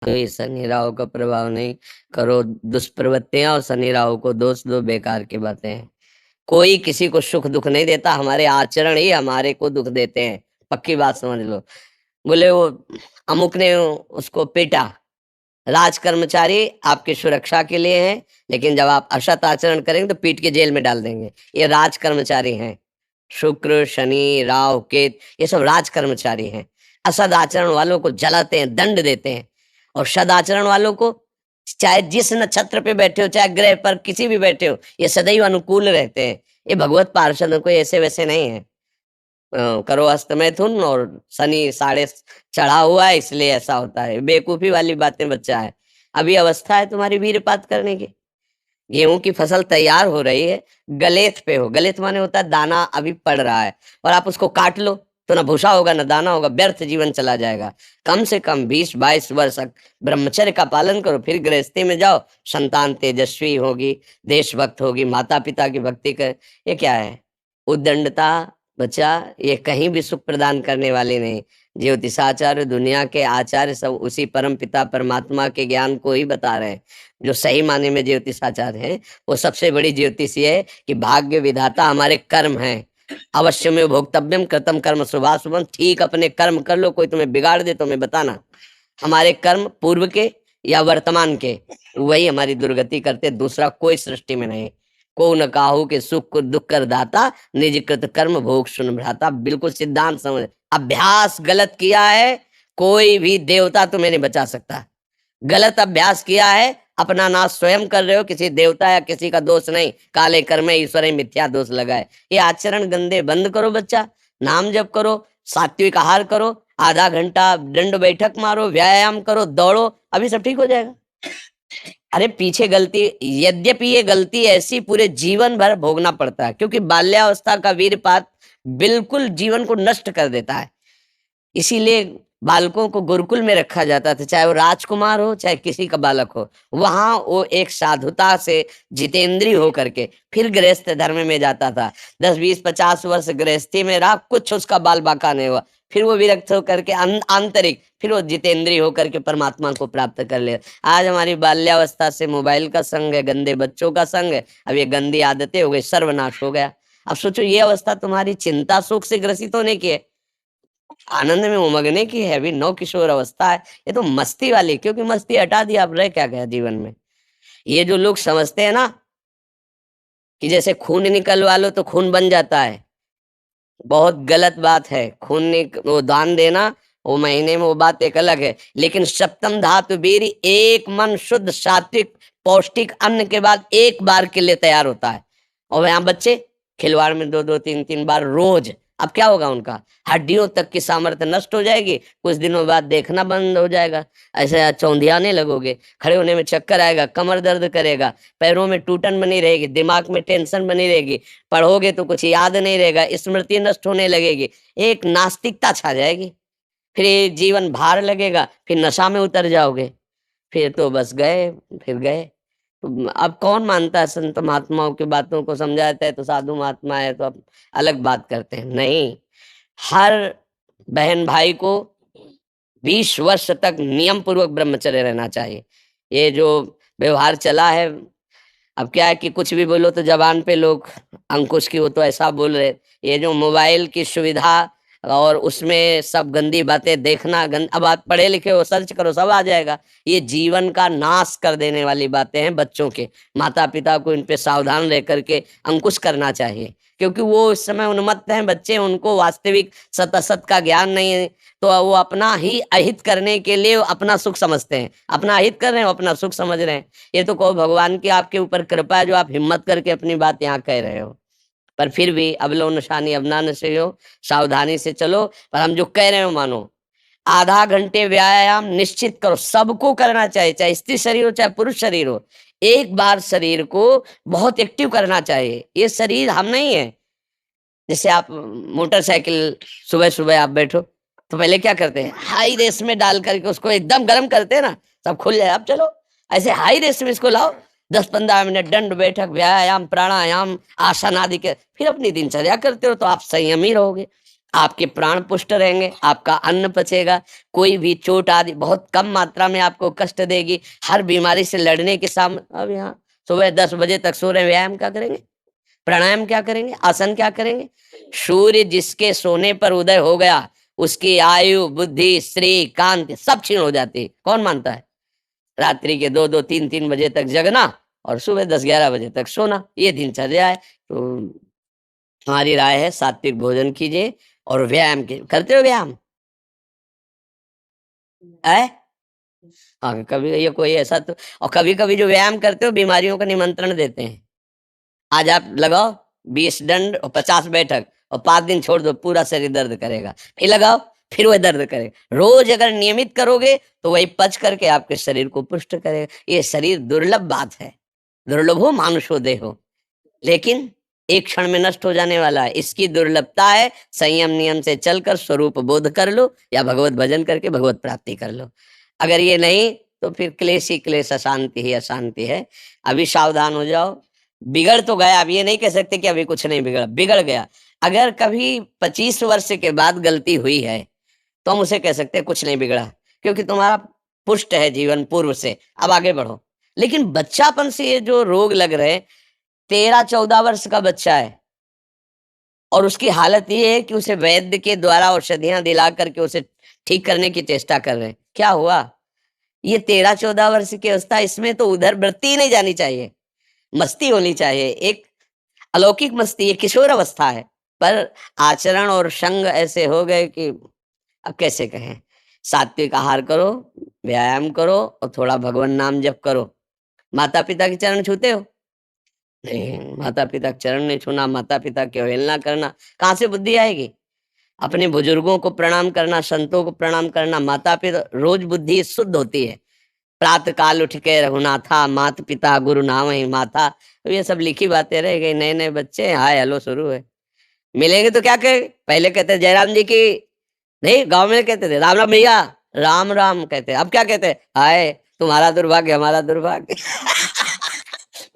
कोई शनि राहु का प्रभाव नहीं करो दुष्प्रवृत्तियां, और शनि राहु को दोष दो, बेकार की बातें हैं। कोई किसी को सुख दुख नहीं देता, हमारे आचरण ही हमारे को दुख देते हैं, पक्की बात समझ लो। बोले वो अमुक ने उसको पीटा, राज कर्मचारी आपकी सुरक्षा के लिए हैं, लेकिन जब आप असत आचरण करेंगे तो पीट के जेल में डाल देंगे। ये राज कर्मचारी हैं। शुक्र, शनि, राहु, केत, ये सब राज कर्मचारी हैं। असद आचरण वालों को जलाते हैं, दंड देते हैं, और सदाचरण वालों को, चाहे जिस नक्षत्र पे बैठे हो, चाहे ग्रह पर किसी भी बैठे हो, ये सदैव अनुकूल रहते हैं। ये भगवत पार्षद कोई ऐसे वैसे नहीं है। करो अस्त मैथुन और शनि साढ़े चढ़ा हुआ है, इसलिए ऐसा होता है। बेवकूफी वाली बातें बच्चा है। अभी अवस्था है तुम्हारी वीरपात करने की। गेहूं की फसल तैयार हो रही है, गलेत पे हो, गलेत माने होता है दाना अभी पड़ रहा है, और आप उसको काट लो तो ना भूसा होगा ना दाना होगा, व्यर्थ जीवन चला जाएगा। कम से कम 20-22 वर्ष ब्रह्मचर्य का पालन करो, फिर गृहस्थी में जाओ। संतान तेजस्वी होगी, देशभक्त होगी, माता पिता की भक्ति कर। ये क्या है? उद्दंडता बच्चा, ये कहीं भी सुख प्रदान करने वाली नहीं। ज्योतिषाचार्य, दुनिया के आचार्य सब उसी परम पिता परमात्मा के ज्ञान को ही बता रहे हैं। जो सही माने में ज्योतिषाचार्य है, वो सबसे बड़ी ज्योतिष ये है कि भाग्य विधाता हमारे कर्म हैं। अवश्य में भोक्तव्यम कृतम कर्म शुभाशुभम। ठीक अपने कर्म कर लो, कोई तुम्हें बिगाड़ दे तो मैं बताना। हमारे कर्म पूर्व के या वर्तमान के, वही हमारी दुर्गति करते, दूसरा कोई सृष्टि में नहीं। को न काहू के सुख को दुख कर दाता, निज कृत कर्म भोग सुन भ्राता। बिल्कुल सिद्धांत समझ। अभ्यास गलत किया है, कोई भी देवता तुम्हें नहीं बचा सकता। गलत अभ्यास किया है, अपना नाश स्वयं कर रहे हो, किसी देवता या किसी का दोष नहीं। काले कर्म ईश्वर ही मिथ्या दोष लगाए। ये आचरण गंदे बंद करो बच्चा। नाम जप करो, सात्विक आहार करो, आधा घंटा दंड बैठक मारो, व्यायाम करो, दौड़ो, अभी सब ठीक हो जाएगा। अरे पीछे गलती, यद्यपि ये गलती ऐसी पूरे जीवन भर भोगना पड़ता है, क्योंकि बाल्यावस्था का वीरपात बिल्कुल जीवन को नष्ट कर देता है। इसीलिए बालकों को गुरुकुल में रखा जाता था, चाहे वो राजकुमार हो चाहे किसी का बालक हो। वहां वो एक साधुता से जितेंद्रीय होकर के फिर गृहस्थ धर्म में जाता था। 10-20-50 वर्ष गृहस्थी में रहा, कुछ उसका बाल बाका नहीं हुआ, फिर वो विरक्त होकर के आंतरिक, फिर वो जितेंद्रीय होकर के परमात्मा को प्राप्त कर ले। आज हमारी बाल्यावस्था से मोबाइल का संग है, गंदे बच्चों का संग है, अब ये गंदी आदतें हो गई, सर्वनाश हो गया। अब सोचो, ये अवस्था तुम्हारी चिंता सुख से ग्रसित होने की है, आनंद में उमगने की है, अभी नौ किशोर अवस्था है। ये तो मस्ती वाली, क्योंकि मस्ती हटा दी, आप रह क्या गया जीवन में। ये जो लोग समझते हैं ना कि जैसे खून निकलवा लो तो खून बन जाता है, बहुत गलत बात है। वो दान देना, वो महीने में वो बात एक अलग है, लेकिन सप्तम धातु वीर एक मन शुद्ध सात्विक पौष्टिक अन्न के बाद एक बार के लिए तैयार होता है। और यहाँ बच्चे खिलवाड़ में 2-2 3-3 बार रोज, अब क्या होगा? उनका हड्डियों तक की सामर्थ्य नष्ट हो जाएगी, कुछ दिनों बाद देखना बंद हो जाएगा, ऐसे चौंधियाने लगोगे, खड़े होने में चक्कर आएगा, कमर दर्द करेगा, पैरों में टूटन बनी रहेगी, दिमाग में टेंशन बनी रहेगी, पढ़ोगे तो कुछ याद नहीं रहेगा, स्मृति नष्ट होने लगेगी, एक नास्तिकता छा जाएगी, फिर ये जीवन भार लगेगा, फिर नशा में उतर जाओगे, फिर तो बस गए, फिर गए। तो अब कौन मानता है संत महात्माओं की बातों को? समझाता है तो साधु महात्मा है तो अब अलग बात करते हैं। नहीं, हर बहन भाई को 20 वर्ष तक नियम पूर्वक ब्रह्मचर्य रहना चाहिए। ये जो व्यवहार चला है, अब क्या है कि कुछ भी बोलो तो जबान पे लोग अंकुश की, वो तो ऐसा बोल रहे। ये जो मोबाइल की सुविधा और उसमें सब गंदी बातें देखना, अब आप पढ़े लिखे हो, सर्च करो, सब आ जाएगा। ये जीवन का नाश कर देने वाली बातें हैं बच्चों के। माता पिता को इन पे सावधान रह करके अंकुश करना चाहिए, क्योंकि वो इस समय उन्मत्त हैं बच्चे, उनको वास्तविक सत असत का ज्ञान नहीं है, तो वो अपना ही अहित करने के लिए अपना सुख समझते हैं। अपना अहित कर रहे हैं, अपना सुख समझ रहे हैं। ये तो कहो भगवान की आपके ऊपर कृपा है जो आप हिम्मत करके अपनी बात यहाँ कह रहे हो, पर फिर भी अबलो नशानी अबना नशे हो, सावधानी से चलो। पर हम जो कह रहे हो मानो, आधा घंटे व्यायाम निश्चित करो, सबको करना चाहिए, चाहे स्त्री शरीर हो चाहे पुरुष शरीर हो। एक बार शरीर को बहुत एक्टिव करना चाहिए। ये शरीर हम नहीं है। जैसे आप मोटरसाइकिल सुबह सुबह आप बैठो तो पहले क्या करते हैं? हाई रेस में डाल करके उसको एकदम गर्म करते हैं ना, सब खुल जाए। अब चलो ऐसे हाई रेस में इसको लाओ, 10-15 मिनट दंड बैठक व्यायाम प्राणायाम आसन आदि के, फिर अपनी दिनचर्या करते हो तो आप संयमी रहोगे। आपके प्राण पुष्ट रहेंगे, आपका अन्न पचेगा, कोई भी चोट आदि बहुत कम मात्रा में आपको कष्ट देगी, हर बीमारी से लड़ने के साम अब यहाँ सुबह 10 बजे तक सो रहे हैं, व्यायाम क्या करेंगे? प्राणायाम क्या करेंगे? आसन क्या करेंगे? सूर्य जिसके सोने पर उदय हो गया, उसकी आयु, बुद्धि, श्री, कांति सब क्षीण हो जाती है। कौन मानता है? रात्रि के 2-2, 3-3 बजे तक जगना और सुबह 10-11 बजे तक सोना, ये दिनचर्या है। तो हमारी राय है सात्विक भोजन कीजिए और व्यायाम कीजिए। करते हो व्यायाम? है? हाँ, कभी ये कोई ऐसा तो और कभी-कभी जो व्यायाम करते हो बीमारियों का निमंत्रण देते हैं। आज आप लगाओ 20 दंड और 50 बैठक और 5 दिन छोड़ दो, पूरा शरीर दर्द करेगा। फिर लगाओ, फिर वह दर्द करेगा। रोज अगर नियमित करोगे तो वही पच करके आपके शरीर को पुष्ट करेगा। ये शरीर दुर्लभ बात है। दुर्लभो मानुषो देहो। लेकिन एक क्षण में नष्ट हो जाने वाला है। इसकी दुर्लभता है, संयम नियम से चलकर स्वरूप बोध कर लो या भगवत भजन करके भगवत प्राप्ति कर लो। अगर ये नहीं तो फिर क्लेश ही क्लेश, अशांति ही अशांति है। अभी सावधान हो जाओ। बिगड़ तो गया, अब ये नहीं कह सकते कि अभी कुछ नहीं बिगड़ा, बिगड़ गया। अगर कभी 25 वर्ष के बाद गलती हुई है, तो हम उसे कह सकते हैं कुछ नहीं बिगड़ा, क्योंकि तुम्हारा पुष्ट है जीवन पूर्व से, अब आगे बढ़ो। लेकिन बच्चापन से ये जो रोग लग रहे हैं, 13-14 वर्ष का बच्चा है और उसकी हालत ये है कि उसे वैद्य के द्वारा औषधियाँ दिला करके उसे ठीक करने की चेष्टा कर रहे हैं। क्या हुआ? ये 13-14 वर्ष की अवस्था, इसमें तो उधर वृत्ति ही नहीं जानी चाहिए, मस्ती होनी चाहिए, एक अलौकिक मस्ती, ये किशोर अवस्था है। पर आचरण और संग ऐसे हो गए कि अब कैसे कहें? सात्विक आहार करो, व्यायाम करो और थोड़ा भगवान नाम जप करो। माता-पिता के चरण छूते हो? नहीं, माता-पिता के चरण नहीं छूना, माता-पिता की अवहेलना करना, कहाँ से बुद्धि आएगी? अपने बुजुर्गों को प्रणाम करना, संतों को प्रणाम करना, माता-पिता रोज बुद्धि शुद्ध होती है। प्रातः काल उठ के रघुनाथा, माता-पिता गुरु नावहि माता। तो ये सब लिखी बातें रह गई। नए-नए बच्चे हाय हेलो शुरू है। मिलेंगे तो क्या कहें? पहले कहते जयराम जी की, नहीं गाँव में कहते थे, राम-राम भैया, राम-राम कहते। अब क्या कहते हैं? हाय तुम्हारा दुर्भाग्य हमारा दुर्भाग्य।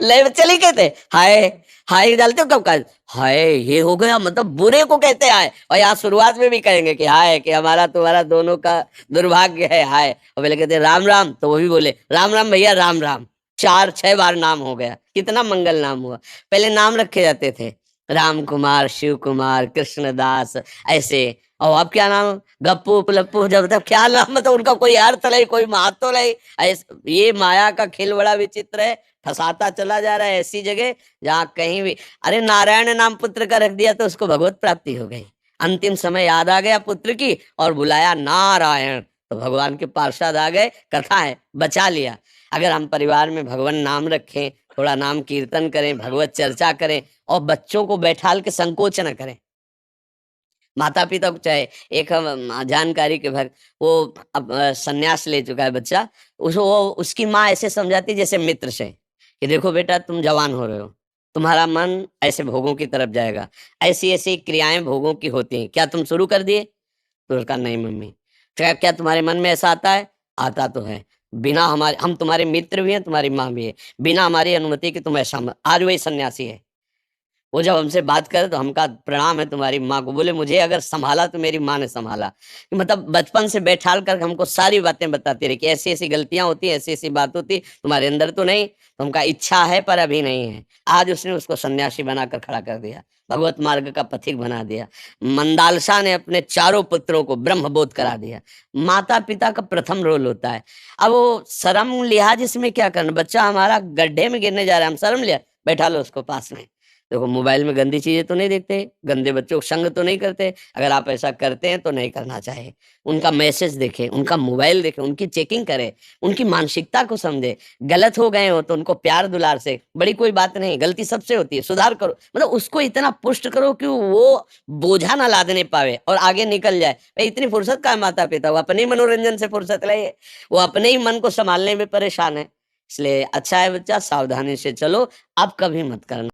ले चली कहते हाय, हाय डालते हो कब का? हाय ये हो गया, मतलब बुरे को कहते हैं हाय, और यहाँ शुरुआत में भी कहेंगे कि हाय कि हमारा तुम्हारा दोनों का दुर्भाग्य है हाय। और पहले कहते राम राम, तो वो भी बोले राम राम भैया राम राम। 4-6 बार नाम हो गया, कितना मंगल नाम हुआ। पहले नाम रखे जाते थे, राम कुमार, शिव कुमार, कृष्णदास, ऐसे। और अब क्या नाम? गप्पू पलप्पू, जब तक क्या नाम, मतलब उनका कोई अर्थ नहीं, कोई महत्व नहीं। ये माया का खेल बड़ा विचित्र है, फंसाता चला जा रहा है ऐसी जगह जहाँ कहीं भी। अरे नारायण ने नाम पुत्र का रख दिया तो उसको भगवत प्राप्ति हो गई। अंतिम समय याद आ गया पुत्र की और बुलाया नारायण, तो भगवान के पार्षद आ गए, कथा है, बचा लिया। अगर हम परिवार में भगवान नाम रखें, थोड़ा नाम कीर्तन करें, भगवत चर्चा करें और बच्चों को बैठाल के संकोच न करें। माता पिता को चाहे, एक हम जानकारी के भर, वो अब संन्यास ले चुका है बच्चा, उसको वो उसकी माँ ऐसे समझाती है जैसे मित्र से कि देखो बेटा तुम जवान हो रहे हो, तुम्हारा मन ऐसे भोगों की तरफ जाएगा, ऐसी ऐसी क्रियाएं भोगों की होती हैं, क्या तुम शुरू कर दिए? तो उसका नहीं मम्मी। क्या क्या तुम्हारे मन में ऐसा आता है? आता तो है। बिना हमारे, हम तुम्हारे मित्र भी हैं, तुम्हारी माँ भी है, बिना हमारी अनुमति के तुम ऐसा आज वही सन्यासी है। वो जब हमसे बात करे तो हम कहा प्रणाम है तुम्हारी माँ को। बोले मुझे अगर संभाला तो मेरी माँ ने संभाला। कि मतलब बचपन से बैठाल कर हमको सारी बातें बताती रही कि ऐसी-ऐसी गलतियाँ होती हैं, ऐसी-ऐसी बात होती है, तुम्हारे अंदर तो नहीं। तो हम कहा इच्छा है पर अभी नहीं है। आज उसने उसको सन्यासी बनाकर खड़ा कर दिया, भगवत मार्ग का पथिक बना दिया। मंदालसा ने अपने चारों पुत्रों को ब्रह्मबोध करा दिया। माता-पिता का प्रथम रोल होता है। अब वो शर्म लिहाज इसमें क्या करना, बच्चा हमारा गड्ढे में गिरने जा रहा है, हम शर्म लिया, बैठा लो उसको पास में। देखो मोबाइल में गंदी चीज़ें तो नहीं देखते, गंदे बच्चों को संग तो नहीं करते। अगर आप ऐसा करते हैं तो नहीं करना चाहिए। उनका मैसेज देखें, उनका मोबाइल देखें, उनकी चेकिंग करें, उनकी मानसिकता को समझें। गलत हो गए हो तो उनको प्यार दुलार से, बड़ी कोई बात नहीं, गलती सबसे होती है, सुधार करो। मतलब उसको इतना पुष्ट करो कि वो बोझा ना लादने पावे और आगे निकल जाए। भाई इतनी फुर्सत कहाँ है माता-पिता, वो अपने ही मनोरंजन से फुर्सत ले, वो अपने ही मन को सँभालने में परेशान है। इसलिए अच्छा है बच्चा सावधानी से चलो, अब कभी मत करना।